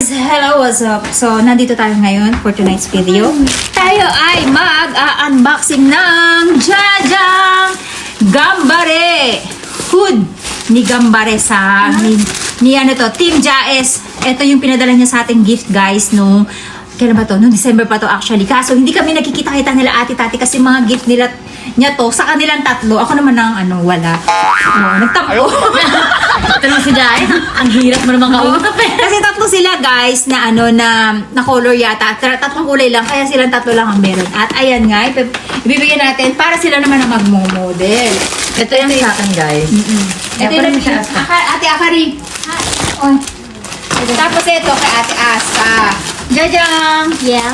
Hello, what's up? So, nandito tayo ngayon for tonight's video. Tayo ay mag-unboxing ng Jajang Gambare hood ni Gambare sa ni ano to, Team Jaes. Ito yung pinadala niya sa ating gift, guys, nung kailan ba to? Noong December pa to actually. Kaso hindi kami nakikita-kita nila ate-tati kasi mga gift niya to sa kanilang tatlo. Ako naman ang wala. Nagtampo. Ito naman si Jai. Ang hirap mo naman kausap eh. Kasi tatlo sila, guys, na na color yata. Tatlong kulay lang, kaya silang tatlo lang ang meron. At ayan nga, ibibigyan natin para sila naman ang magmo-model. Ito yung sa akin, guys. Ito yung Ate Akari. Oy. Tapos ito kay Ate Asa. Jajang! Yeah.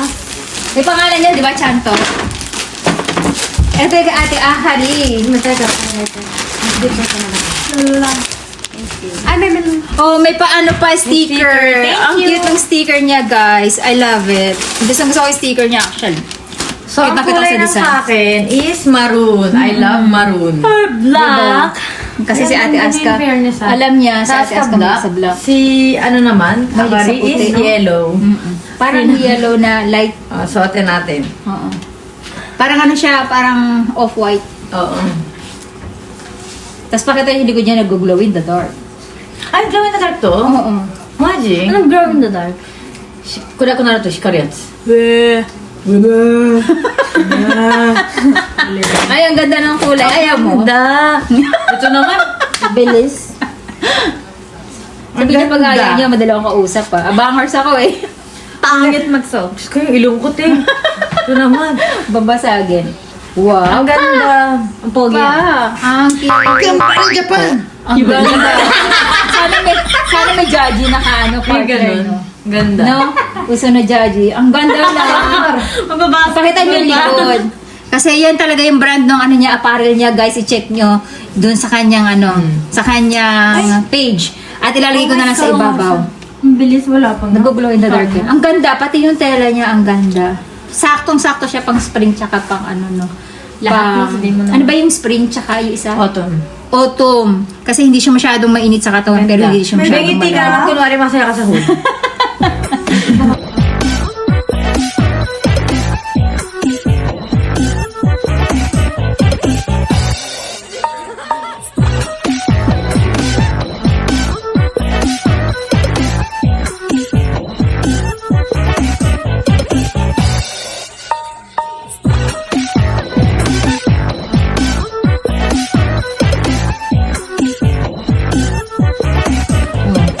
May pangalan niya, di ba, Chanto? Ito kay Ate Akari. Ay, may May paano pa sticker. Thank Ang you. cute ng sticker niya, guys. I love it. Gusto ko yung sticker niya, actually. So, ang Kita-kita kulay sa ng design. sa akin is maroon. I love maroon. Black. Kasi si Ate Aska, alam niya, si Ate Aska sa black. Si, ano naman, Mahilig sa Akari puti, is no? yellow. Parang yellow na light. Suotin natin. Oo. Parang ano siya, parang off-white. Oo. Tapos pakita yung likod niya nag-glow in the dark. Ay, glow in the dark to? Oo. Magic? Anong glow in the dark? Kuda ko na ito, shikari yats. Ay, ang ganda ng kulay. Ayaw mo. Ito naman. Bilis. Sabi niya pag ayaw niya, madalawang kausap pa. Abangers ako eh. Pangit magsuot. Diyos ko, yung ilong ko, te. Ito naman. Babasagin. Wow. Ang ganda. Ang pogi. Ang cute. Gambare Japan. Ang ganda. sana may judgy na kaano Yung partner, ganun. no? Ganda. No? Uso na judgy. Ang ganda lang. Magbabasa. Pakita niyo yung likod. Kasi yan talaga yung brand ng ano niya, apparel niya, guys. I-check nyo dun sa kanyang sa kanyang page. At ilalagay ko na lang sa ibabaw. Ang bilis, wala pang. Nag-glow in the dark yan. Ang ganda, pati yung tela niya, ang ganda. Saktong-sakto siya pang spring tsaka pang Lahat na, sabihin mo na. Ano ba yung spring tsaka yung isa? Autumn. Autumn. Kasi hindi siya masyadong mainit sa katawan, pero hindi siya May masyadong bangiti ka naman, malamig. kunwari masaya ka sa hood.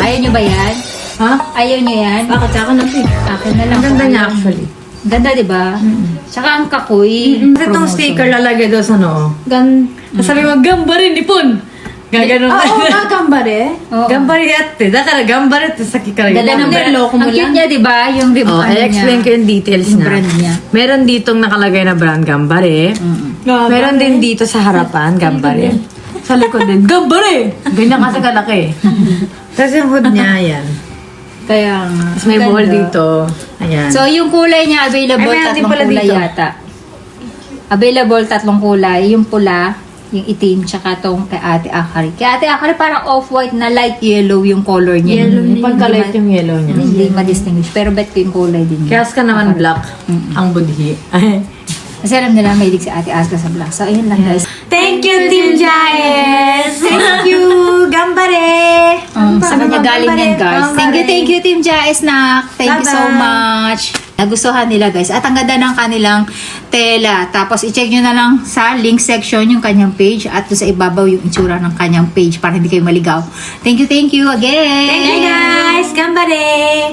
Ayaw nyo ba yan? Ha? Ayaw nyo yan? Bakit sa akin na ito eh. Akin na lang. Ang ganda kung niya ayaw. actually. Ganda, di ba? Tsaka ang kakoy. Kasi itong sticker lalagay doon sa noo. Sabi mo, gambare nipon! Gaganon Oo, na. gambare. Oo. Gambare yatte. Dakara gambare to sa kikara. Ganda ng brand. Niloko mo Ang cute lang. niya, di ba? Yung Oh, i-explain ko yung details Yung na. brand niya. Meron ditong nakalagay na brand Gambare. Meron din dito sa harapan, Gambare. Sa likod din, Gambare! Ganyan kasi kalaki. Tapos yung hood niya, ayan. Kaya nga. Tapos may ang ball ganda. dito. Ayan. So, yung kulay niya, available Ay, meron din tatlong pala kulay dito. yata. Available tatlong kulay. Yung pula, yung itim, tsaka tong kay Ate Akari. Kay Ate Akari, parang off-white na light yellow yung color niya. Yellow Hindi Pagka-light yung yellow niya. Hindi ma-distinguish. Pero bet ko yung kulay din Kaya niya. ka naman black, ang budhi. Kasi alam nila, mahilig si Ate Aska sa black. So, ayun lang, guys. Thank you, Team Jaes! Thank you, Gambare! Sa kanya galing yan, guys. Gambare. Thank you, Team Jais, nak. Thank you so Bye-bye. much. Nagustuhan nila, guys. At ang ganda ng kanilang tela. Tapos, i-check nyo na lang sa link section yung kanyang page at doon sa ibabaw yung itsura ng kanyang page para hindi kayo maligaw. Thank you again. Thank you, guys! Gambare!